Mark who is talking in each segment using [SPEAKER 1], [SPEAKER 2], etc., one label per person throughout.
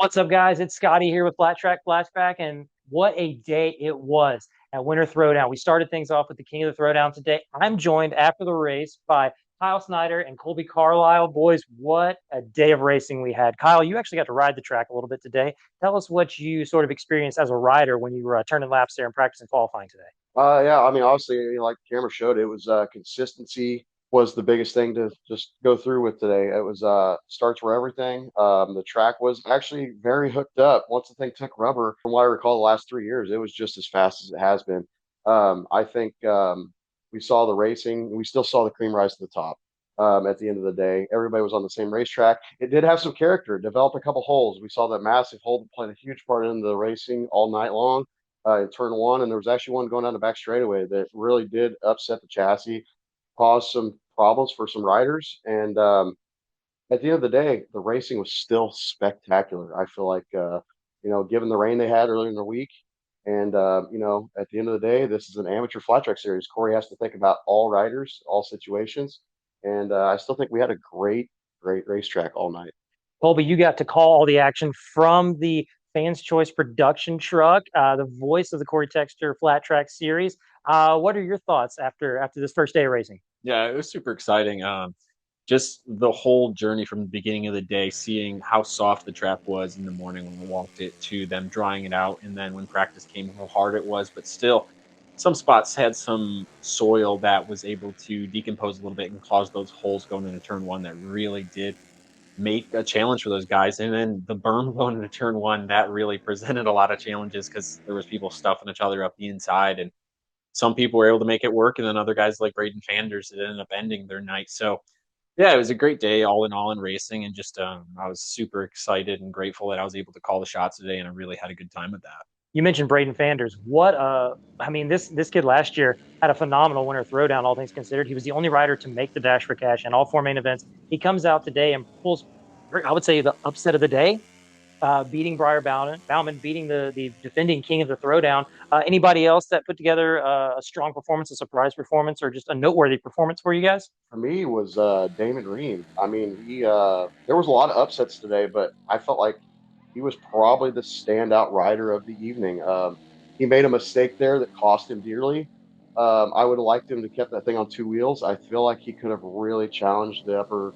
[SPEAKER 1] What's up, guys? It's Scotty here with Flat Trak Flashback, and what a day it was at Winter Throwdown. We started things off with the king of the Throwdown today. I'm joined after the race by Kyle Snyder and Kolby Carlile. Boys, what a day of racing we had. Kyle, you actually got to ride the track a little bit today. Tell us what you sort of experienced as a rider when you were turning laps there and practicing qualifying today.
[SPEAKER 2] Yeah, I mean, obviously, like the camera showed, it was consistency was the biggest thing to just go through with today. It was starts were everything. The track was actually very hooked up. Once the thing took rubber, from what I recall, the last 3 years, it was just as fast as it has been. I think we saw the racing. We still saw the cream rise to the top. At the end of the day, everybody was on the same racetrack. It did have some character. It developed a couple holes. We saw that massive hole that played a huge part in the racing all night long in turn one, and there was actually one going down the back straightaway that really did upset the chassis, caused some problems for some riders. And at the end of the day, the racing was still spectacular. I feel like, given the rain they had earlier in the week, and at the end of the day, this is an amateur flat track series. Corey has to think about all riders, all situations, and I still think we had a great racetrack all night.
[SPEAKER 1] Colby, you got to call all the action from the Fans Choice production truck, the voice of the Corey Texter Flat Track Series. What are your thoughts after this first day of racing?
[SPEAKER 3] Yeah, it was super exciting. Just the whole journey from the beginning of the day, seeing how soft the track was in the morning when we walked it to them drying it out, and then when practice came, how hard it was. But still, some spots had some soil that was able to decompose a little bit and cause those holes going into turn one that really did make a challenge for those guys. And then the berm going into turn one, that really presented a lot of challenges because there was people stuffing each other up the inside, and some people were able to make it work, and then other guys like Braden Fanders that ended up ending their night. So yeah, it was a great day all in all in racing, and just I was super excited and grateful that I was able to call the shots today, and I really had a good time with that.
[SPEAKER 1] You mentioned Braden Fanders. I mean, this kid last year had a phenomenal winter throwdown, all things considered. He was the only rider to make the dash for cash in all four main events. He comes out today and pulls, I would say, the upset of the day, beating Briar Bauman, beating the defending king of the throwdown. Anybody else that put together a strong performance, a surprise performance, or just a noteworthy performance for you guys?
[SPEAKER 2] For me was Damon Ream. I mean, he there was a lot of upsets today, but I felt like he was probably the standout rider of the evening. He made a mistake there that cost him dearly. I would have liked him to kept that thing on two wheels. I feel like he could have really challenged the upper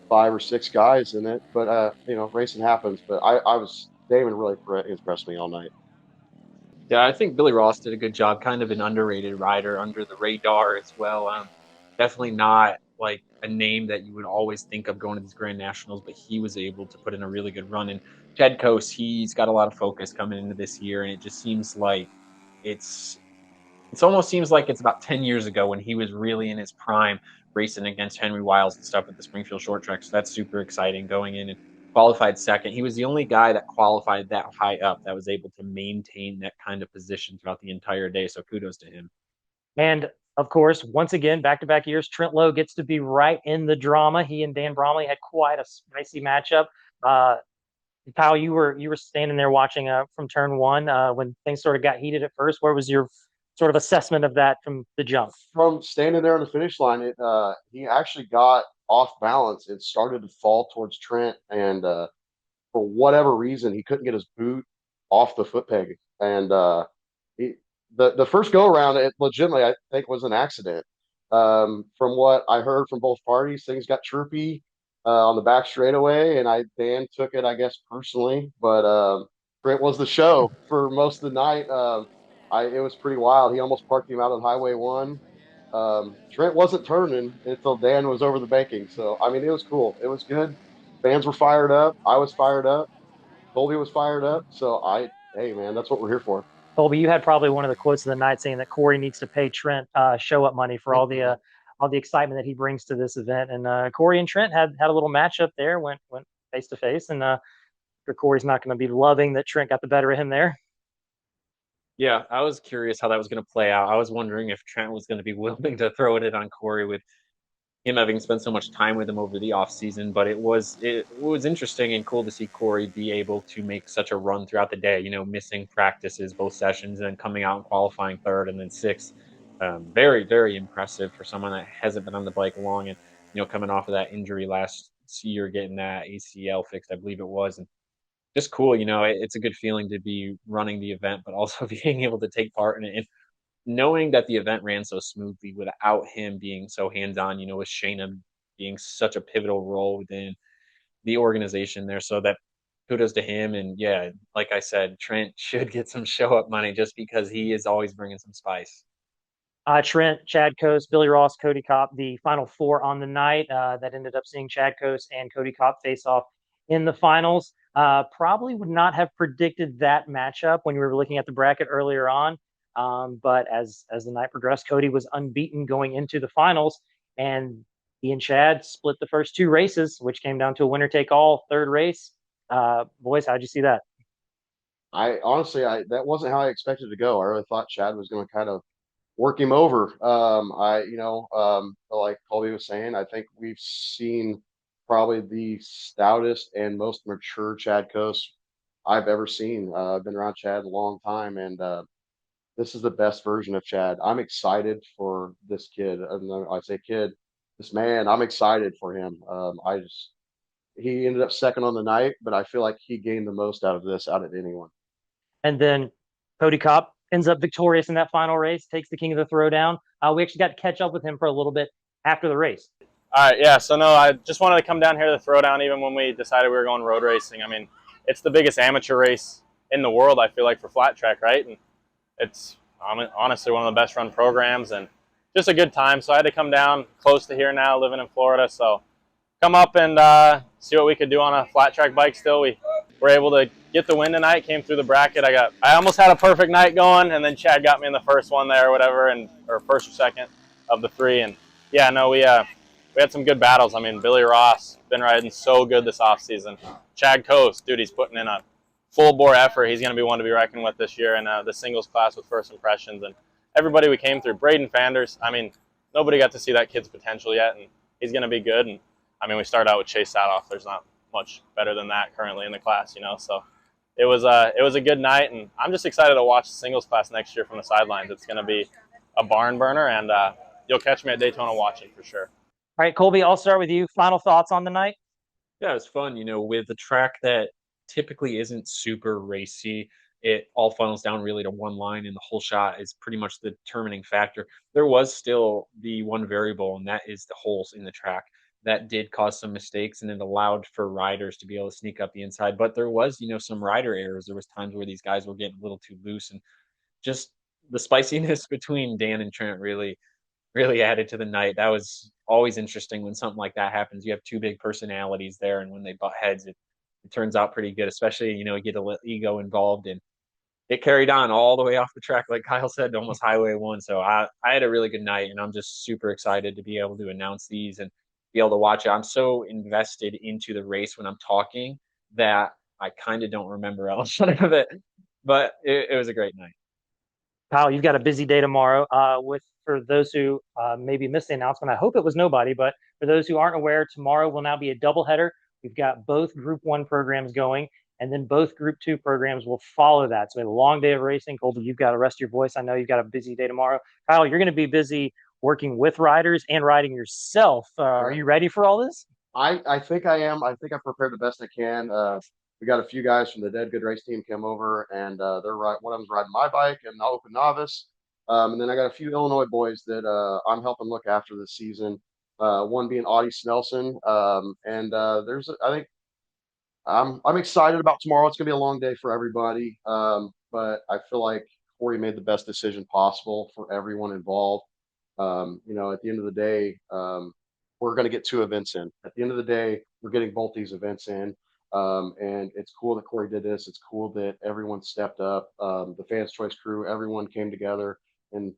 [SPEAKER 2] five or six guys in it, but racing happens. But I was Damon really impressed me all night.
[SPEAKER 3] Yeah, I think Billy Ross did a good job, kind of an underrated rider under the radar as well. Definitely not like a name that you would always think of going to these Grand Nationals, but he was able to put in a really good run. And Ted Coase, he's got a lot of focus coming into this year, and it just seems like it's it almost seems like it's about 10 years ago when he was really in his prime racing against Henry Wiles and stuff at the Springfield short track. So that's super exciting going in and qualified second. He was the only guy that qualified that high up that was able to maintain that kind of position throughout the entire day. So kudos to him.
[SPEAKER 1] And of course, once again, back to back years, Trent Lowe gets to be right in the drama. He and Dan Bromley had quite a spicy matchup. Uh, Kyle, you were standing there watching from turn one when things sort of got heated at first. Where was your sort of assessment of that from the jump?
[SPEAKER 2] From standing there on the finish line, he actually got off balance. It started to fall towards Trent, and for whatever reason, he couldn't get his boot off the foot peg. And he, the first go around, it legitimately I think was an accident. From what I heard from both parties, things got chirpy on the back straightaway, and Dan took it, I guess, personally. But Trent was the show for most of the night. It was pretty wild. He almost parked him out on Highway One. Trent wasn't turning until Dan was over the banking. So I mean, it was cool. It was good. Fans were fired up. I was fired up. Colby was fired up. Hey man, that's what we're here for.
[SPEAKER 1] Colby, you had probably one of the quotes of the night saying that Corey needs to pay Trent show up money for all the excitement that he brings to this event. And Corey and Trent had a little matchup there, went face to face, and Corey's not going to be loving that Trent got the better of him there.
[SPEAKER 3] Yeah, I was curious how that was going to play out. I was wondering if Trent was going to be willing to throw it on Corey with him having spent so much time with him over the off season, but it was interesting and cool to see Corey be able to make such a run throughout the day. You know, missing practices both sessions and then coming out and qualifying third and then sixth. Very impressive for someone that hasn't been on the bike long and coming off of that injury last year, getting that ACL fixed, I believe it was, and just cool. It's a good feeling to be running the event, but also being able to take part in it. And knowing that the event ran so smoothly without him being so hands-on, with Shayna being such a pivotal role within the organization there. So that kudos to him. And yeah, like I said, Trent should get some show up money just because he is always bringing some spice.
[SPEAKER 1] Trent, Chad Coast, Billy Ross, Cody Kopp, the final four on the night that ended up seeing Chad Coast and Cody Kopp face off in the finals. Probably would not have predicted that matchup when we were looking at the bracket earlier on. But as the night progressed, Cody was unbeaten going into the finals, and he and Chad split the first two races, which came down to a winner take all third race. Boys, how'd you see that?
[SPEAKER 2] I honestly, I that wasn't how I expected to go. I really thought Chad was going to kind of work him over. Like Kolby was saying, I think we've seen probably the stoutest and most mature Chad Coast I've ever seen. I've been around Chad a long time, and this is the best version of Chad. I'm excited for this kid. And I say kid, this man. I'm excited for him. He ended up second on the night, but I feel like he gained the most out of this out of anyone.
[SPEAKER 1] And then Cody Kopp ends up victorious in that final race, takes the king of the throwdown. We actually got to catch up with him for a little bit after the race.
[SPEAKER 4] All right, yeah. So no, I just wanted to come down here to Throwdown. Even when we decided we were going road racing, I mean, it's the biggest amateur race in the world. I feel like for flat track, right? And it's honestly one of the best run programs, and just a good time. So I had to come down close to here now, living in Florida. So come up and see what we could do on a flat track bike. Still, we were able to get the win tonight. Came through the bracket. I almost had a perfect night going, and then Chad got me in the first one there, or whatever, or first or second of the three. And yeah, no, we had some good battles. I mean, Billy Ross been riding so good this offseason. Chad Coast, dude, he's putting in a full bore effort. He's going to be one to be reckoned with this year in the singles class with first impressions. And everybody we came through, Braden Fanders, I mean, nobody got to see that kid's potential yet, and he's going to be good. And I mean, we started out with Chase Sadoff. There's not much better than that currently in the class, So it was a good night, and I'm just excited to watch the singles class next year from the sidelines. It's going to be a barn burner, and you'll catch me at Daytona watching for sure.
[SPEAKER 1] All right, Kolby, I'll start with you. Final thoughts on the night?
[SPEAKER 3] Yeah, it's fun, with a track that typically isn't super racy. It all funnels down really to one line, and the whole shot is pretty much the determining factor. There was still the one variable, and that is the holes in the track. That did cause some mistakes, and it allowed for riders to be able to sneak up the inside. But there was, some rider errors. There was times where these guys were getting a little too loose, and just the spiciness between Dan and Trent really added to the night. That was always interesting when something like that happens. You have two big personalities there, and when they butt heads, it turns out pretty good, especially, you get a little ego involved, and it carried on all the way off the track, like Kyle said, to almost Highway 1. So I had a really good night, and I'm just super excited to be able to announce these and be able to watch it. I'm so invested into the race when I'm talking that I kind of don't remember else of it, but it was a great night.
[SPEAKER 1] Kyle, you've got a busy day tomorrow. For those who maybe missed the announcement, I hope it was nobody, but for those who aren't aware, tomorrow will now be a doubleheader. We've got both Group 1 programs going, and then both Group 2 programs will follow that. So we have a long day of racing. Kolby, you've got to rest your voice. I know you've got a busy day tomorrow. Kyle, you're going to be busy working with riders and riding yourself. Are you ready for all this?
[SPEAKER 2] I think I am. I think I've prepared the best I can. We got a few guys from the Dead Good Race team come over, and they're right. One of them's riding my bike and the Open Novice, and then I got a few Illinois boys that I'm helping look after this season. One being Audie Snelson, and I think I'm excited about tomorrow. It's gonna be a long day for everybody, but I feel like Corey made the best decision possible for everyone involved. At the end of the day, we're going to get two events in. At the end of the day, we're getting both these events in. And it's cool that Corey did this. It's cool that everyone stepped up. The Fans Choice crew, everyone came together and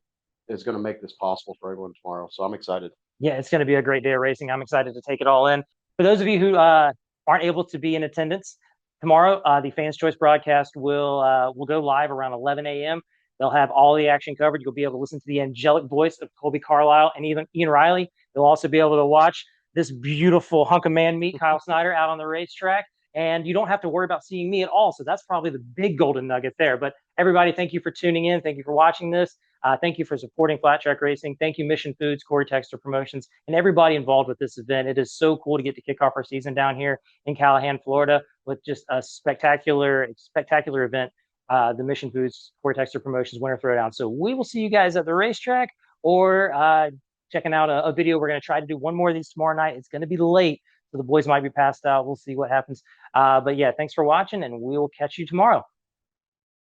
[SPEAKER 2] is going to make this possible for everyone tomorrow. So I'm excited.
[SPEAKER 1] Yeah, it's going to be a great day of racing. I'm excited to take it all in. For those of you who aren't able to be in attendance tomorrow, the Fans Choice broadcast will go live around 11 a.m. They'll have all the action covered. You'll be able to listen to the angelic voice of Colby Carlile and even Ian Riley. You'll also be able to watch this beautiful hunk of man meat, Kyle Snyder, out on the racetrack. And you don't have to worry about seeing me at all. So that's probably the big golden nugget there. But everybody, thank you for tuning in. Thank you for watching this. Thank you for supporting Flat Trak Racing. Thank you, Mission Foods, Corey Texter Promotions, and everybody involved with this event. It is so cool to get to kick off our season down here in Callahan, Florida, with just a spectacular event. The Mission Foods, Corey Texter Promotions Winter Throwdown. So we will see you guys at the racetrack, or checking out a video. We're going to try to do one more of these tomorrow night. It's going to be late, so the boys might be passed out. We'll see what happens. But yeah, thanks for watching, and we will catch you tomorrow.